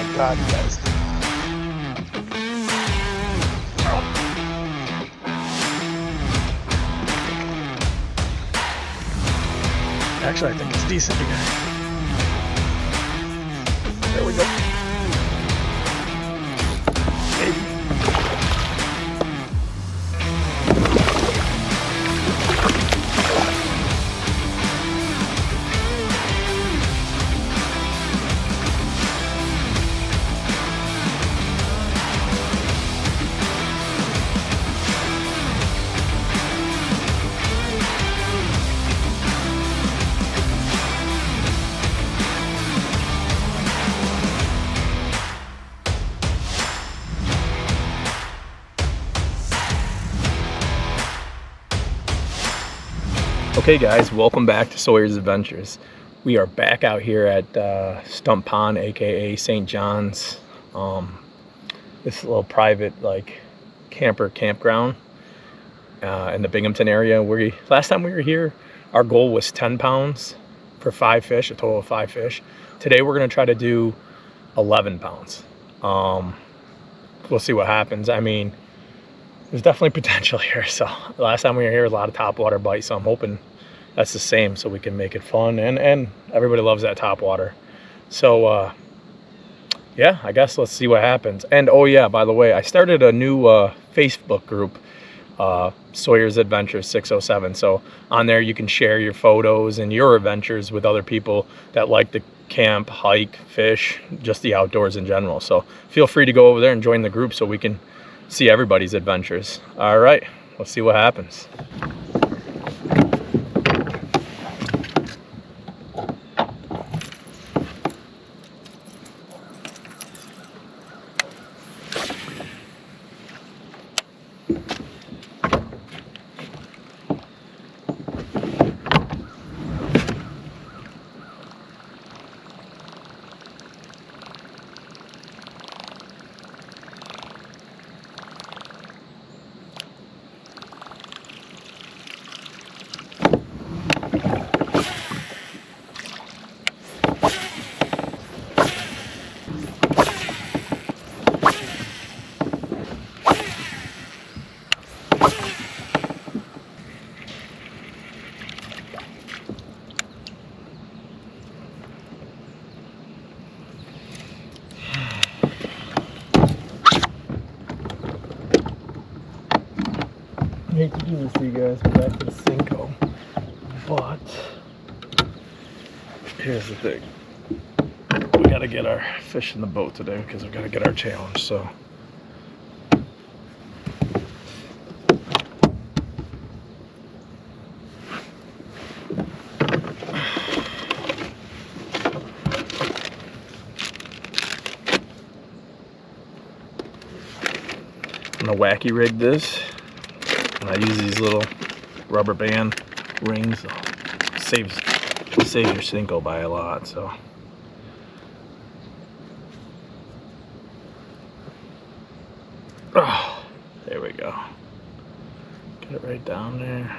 my God, guys. Actually, I think it's decent again. There we go. Maybe. Okay guys, welcome back to Sawyer's Adventures. We are back out here at Stump Pond, aka St. John's. This little private campground in the Binghamton area. Last time we were here, our goal was 10 pounds for 5 fish, a total of 5 fish. Today we're gonna try to do 11 pounds. We'll see what happens. I mean, there's definitely potential here. So last time we were here, was a lot of topwater bites, so I'm hoping that's the same so we can make it fun, and everybody loves that topwater. So yeah, I guess let's see what happens. And oh yeah, by the way, I started a new Facebook group, Sawyer's Adventures 607. So on there you can share your photos and your adventures with other people that like to camp, hike, fish, just the outdoors in general. So feel free to go over there and join the group so we can see everybody's adventures. All right, let's see what happens. I hate to do this to you guys, go back to the Cinco, but here's the thing. We gotta get our fish in the boat today because we gotta get our challenge, so. I'm gonna wacky rig this. And I use these little rubber band rings. Saves your Cinco by a lot. So oh, there we go. Get it right down there.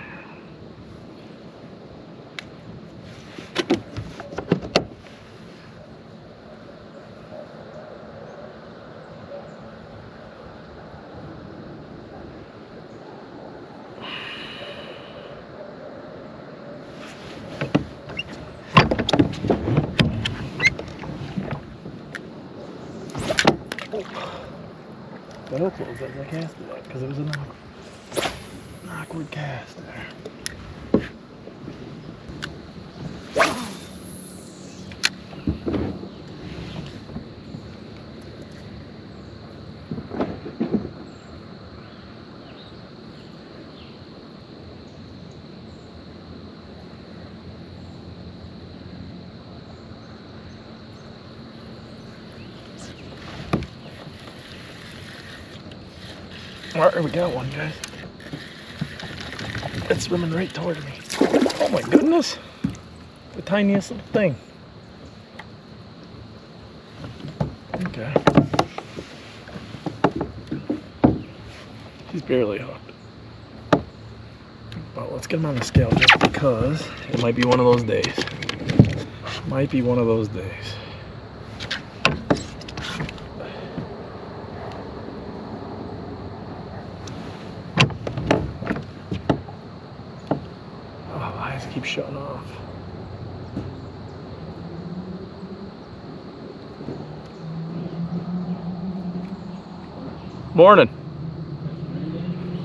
The hook closed as I cast it up because it was an awkward cast there. Alright, we got one, guys. It's swimming right toward me. Oh my goodness. The tiniest little thing. Okay. He's barely hooked. But let's get him on the scale just because it might be one of those days. Might be one of those days. Morning.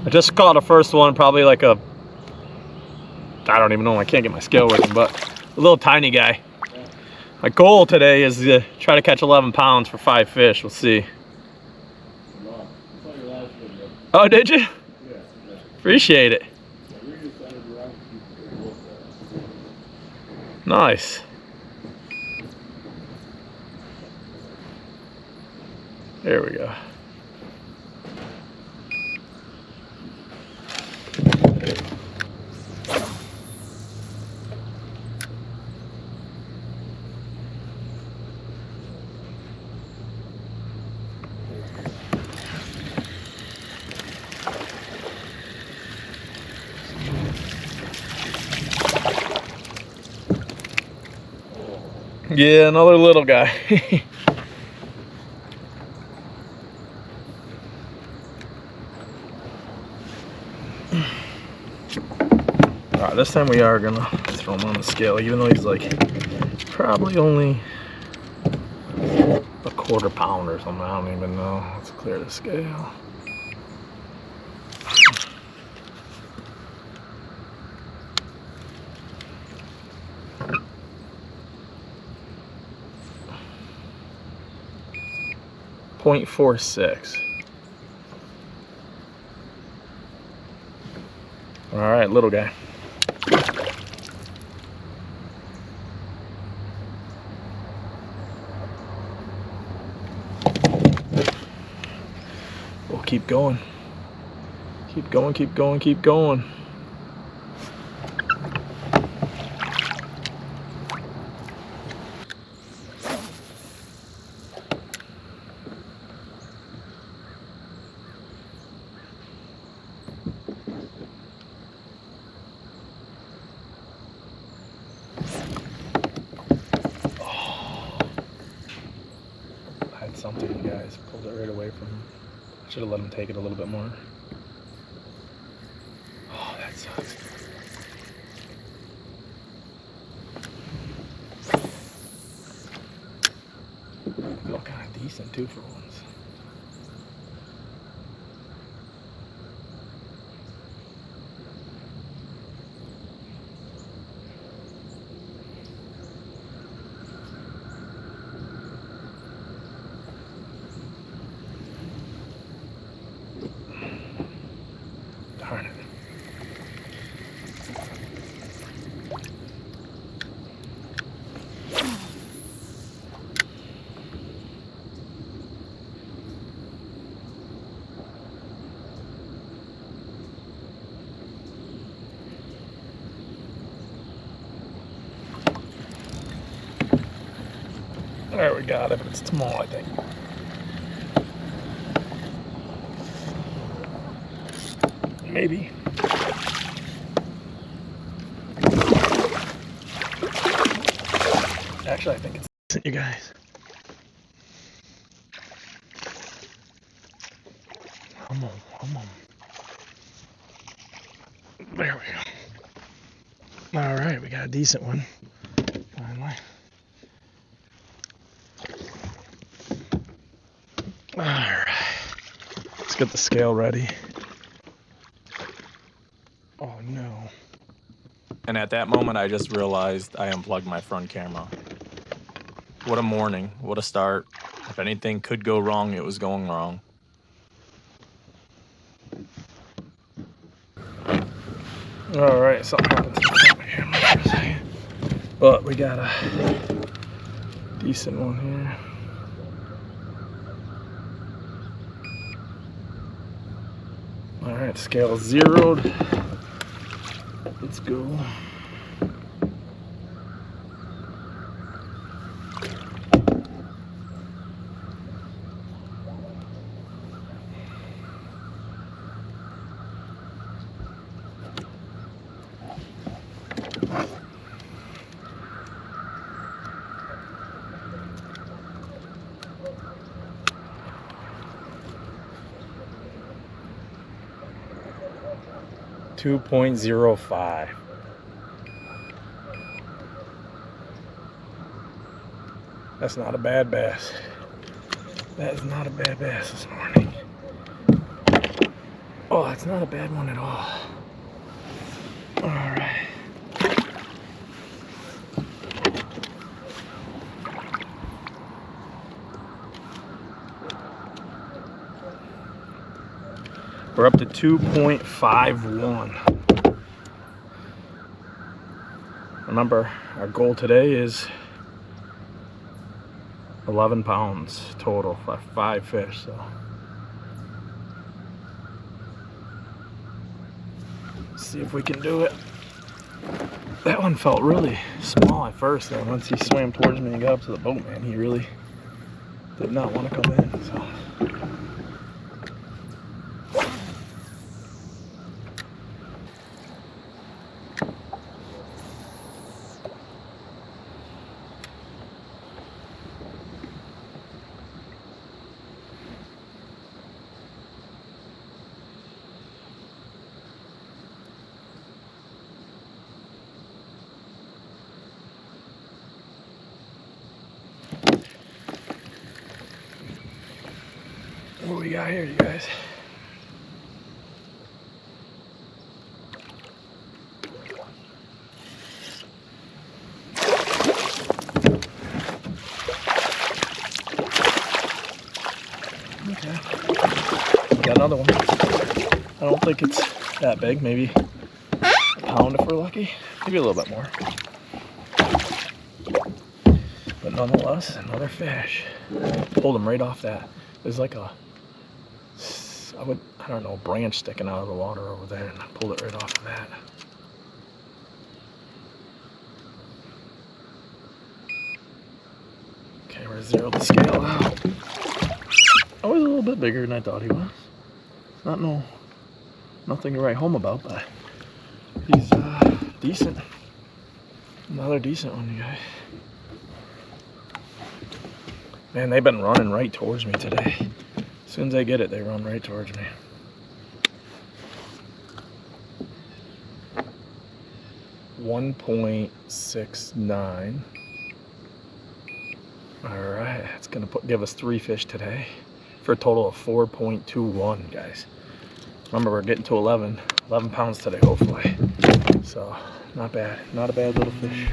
I just caught a first one, probably like a, I don't even know, I can't get my scale working, but a little tiny guy. My goal today is to try to catch 11 pounds for 5 fish. We'll see. Oh, did you? Appreciate it. Nice. There we go. Yeah, another little guy. Alright, this time we are gonna throw him on the scale, even though he's like probably only a quarter pound or something. I don't even know. Let's clear the scale. .46. All right, little guy. We'll keep going. Keep going, keep going, keep going. Something, you guys pulled it right away from him. I should have let him take it a little bit more. Oh, that sucks. They look kind of decent too for once. Darn it. There we got it, but it's small, I think. Maybe. Actually, I think it's decent, you guys. Come on, come on. There we go. All right, we got a decent one. Finally. All right. Let's get the scale ready. Oh no. And at that moment, I just realized I unplugged my front camera. What a morning, what a start. If anything could go wrong, it was going wrong. All right, something happened to my camera for a second. But we got a decent one here. All right, scale is zeroed. Let's go. .05. That's not a bad bass. That is not a bad bass this morning. Oh, that's not a bad one at all. All right. We're up to 2.51. Remember, our goal today is 11 pounds total, 5 fish. So let's see if we can do it. That one felt really small at first, and once he swam towards me and got up to the boat, man, he really did not want to come in. So. What we got here, you guys? Okay. Got another one. I don't think it's that big, maybe a pound if we're lucky. Maybe a little bit more. But nonetheless, another fish. Pulled him right off that. There's like a, I don't know, branch sticking out of the water over there, and I pulled it right off of that. Okay, we're zeroed the scale out. Oh, he's a little bit bigger than I thought he was. Nothing to write home about, but he's decent. Another decent one, you guys. Man, they've been running right towards me today. As soon as I get it, they run right towards me. $1.69. All right, that's gonna give us 3 fish today for a total of 4.21, guys. Remember, we're getting to 11 pounds today, hopefully. So, not bad, not a bad little fish.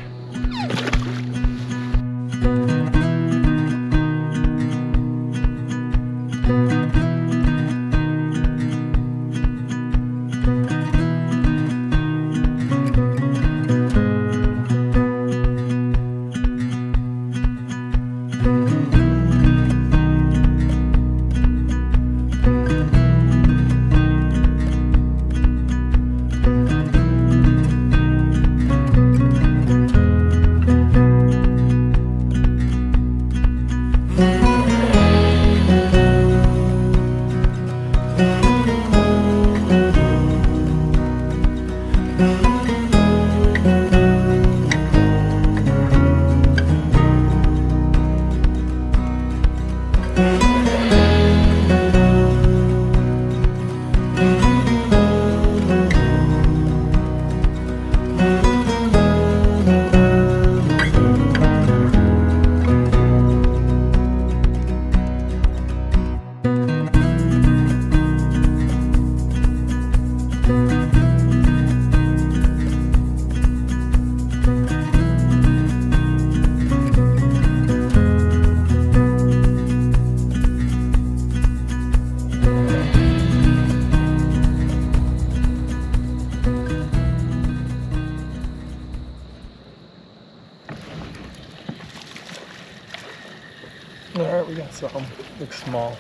Alright, we got something. Looks small.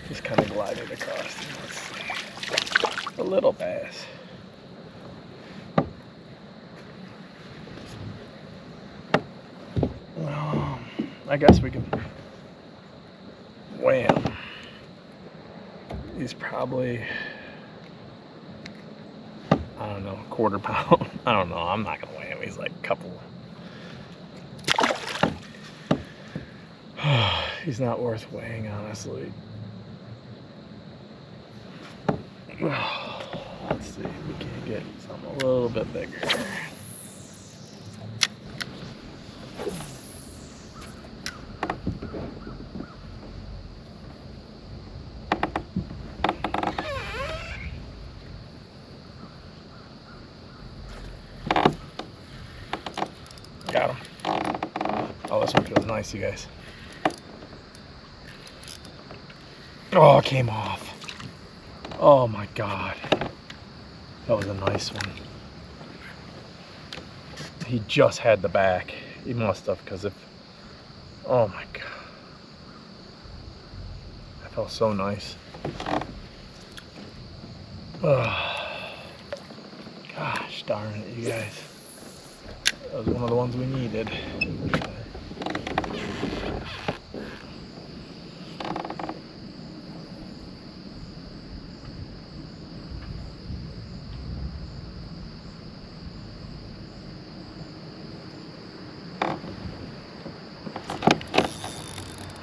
Just kind of glided across. Let's see. A little bass. I guess we can weigh him. He's probably, I don't know, quarter pound. I don't know. I'm not going to weigh him. He's like a couple. He's not worth weighing, honestly. Let's see if we can get something a little bit bigger. Oh, this one feels nice, you guys. Oh, it came off. Oh my God. That was a nice one. He just had the back. He must have, because if... Oh my God. That felt so nice. Oh, gosh darn it, you guys. That was one of the ones we needed.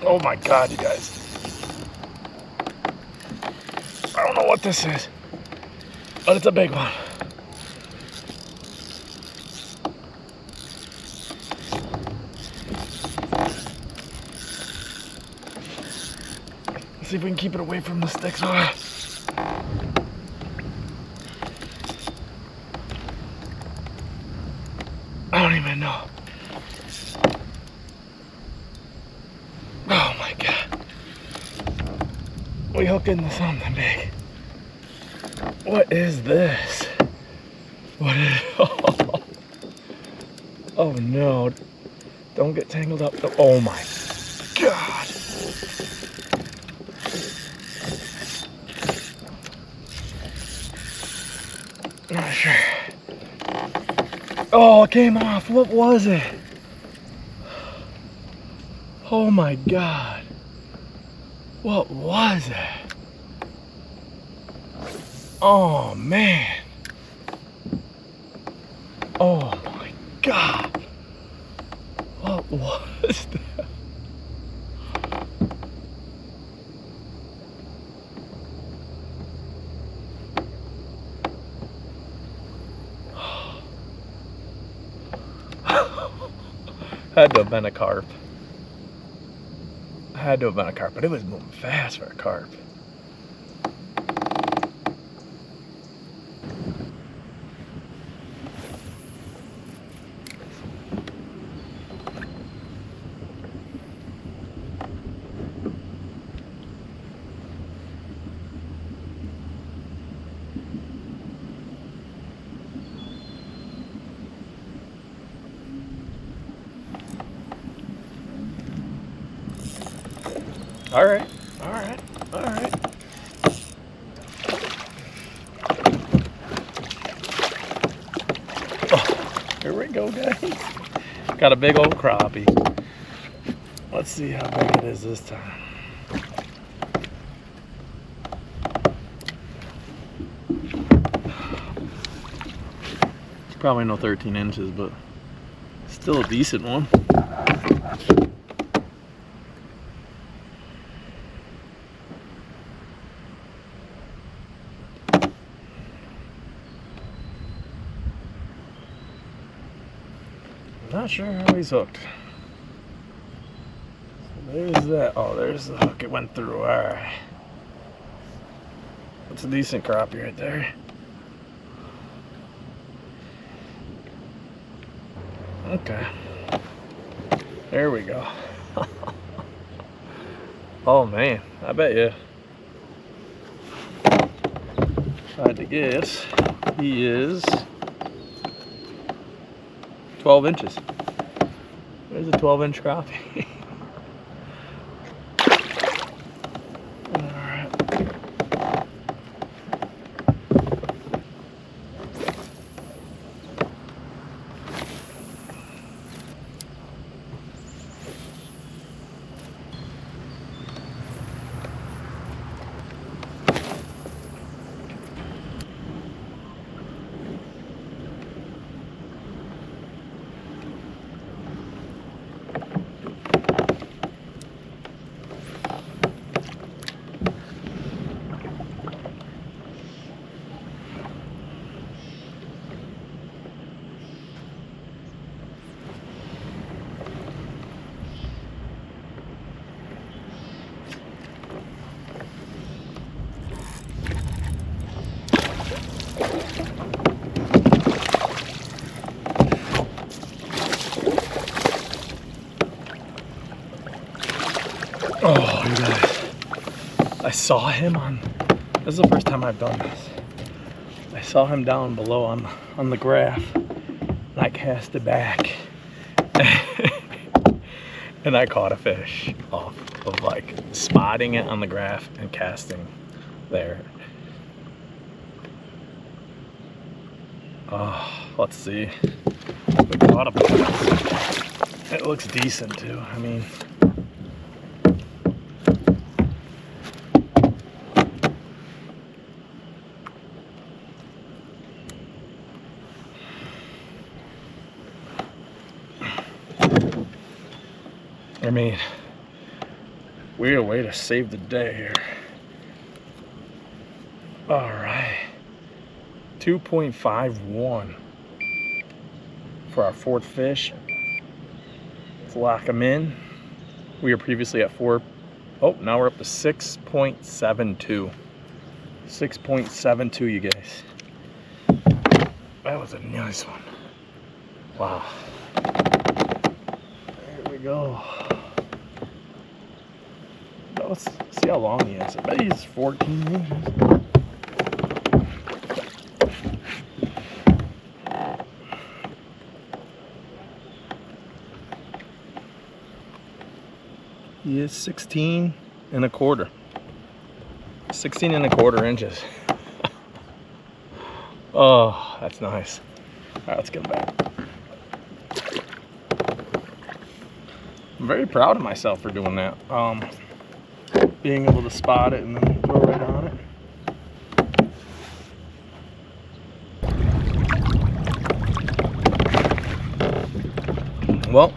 Oh my God, you guys. I don't know what this is, but it's a big one. Let's see if we can keep it away from the sticks. I don't even know. Oh my God. We hook into something big. What is this? What is... Oh no. Don't get tangled up. Oh my God. Not sure. Oh, it came off. What was it? Oh my God. What was it? Oh man. Oh my God. What was that? Had to have been a carp. Had to have been a carp, but it was moving fast for a carp. All right, all right, all right. Oh, here we go, guys. Got a big old crappie. Let's see how big it is this time. It's probably no 13 inches, but still a decent one. Not sure how he's hooked. So there's that. Oh, there's the hook. It went through. All right. That's a decent crappie right there. Okay. There we go. Oh man, I bet you. If I had to guess, he is 12 inches. There's a 12-inch crappie. Oh, you guys, I saw him on, this is the first time I've done this. I saw him down below on the graph, and I cast it back. And I caught a fish off of like spotting it on the graph and casting there. Oh, let's see. We caught a bass. It looks decent too. I mean, weird way to save the day here. All right, 2.51 for our fourth fish. Let's lock them in. We were previously at 4. Oh, now we're up to 6.72. 6.72, you guys. That was a nice one. Wow. There we go. Let's see how long he is. I bet he's 14 inches. He is 16 and a quarter. 16 and a quarter inches. Oh, that's nice. All right, let's get him back. I'm very proud of myself for doing that. Being able to spot it and then throw right on it. Well,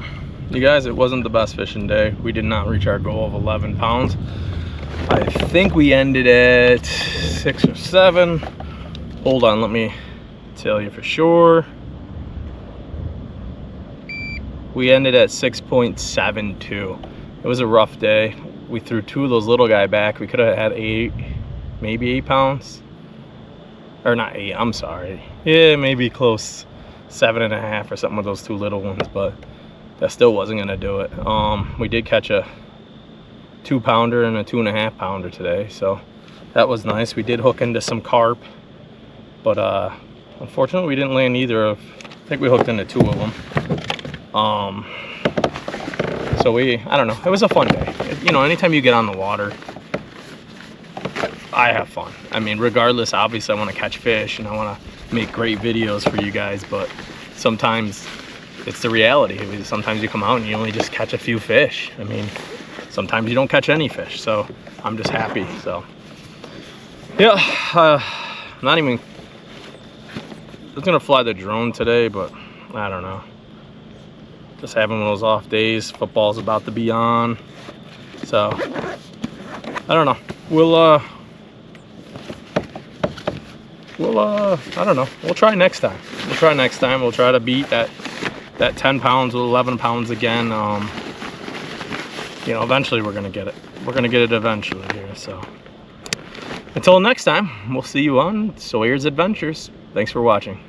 you guys, it wasn't the best fishing day. We did not reach our goal of 11 pounds. I think we ended at 6 or 7. Hold on, let me tell you for sure. We ended at 6.72. It was a rough day. We threw 2 of those little guy back. We could have had 8, maybe 8 pounds. Or not 8, I'm sorry. Yeah, maybe close 7.5 or something with those 2 little ones, but that still wasn't gonna do it. We did catch a 2-pounder and a 2.5-pounder today, so that was nice. We did hook into some carp, but unfortunately we didn't land either of, I think we hooked into 2 of them. So I don't know, it was a fun day. You know, anytime you get on the water, I have fun. I mean, regardless, obviously I want to catch fish and I want to make great videos for you guys, but sometimes it's the reality. Sometimes you come out and you only just catch a few fish. I mean, sometimes you don't catch any fish, so I'm just happy. So yeah, not even, I was gonna fly the drone today, but I don't know. Just having one of those off days. Football's about to be on, so I don't know. We'll I don't know. We'll try next time. We'll try to beat that 10 pounds with 11 pounds again. You know, eventually we're gonna get it. We're gonna get it eventually here. So until next time, we'll see you on Sawyer's Adventures. Thanks for watching.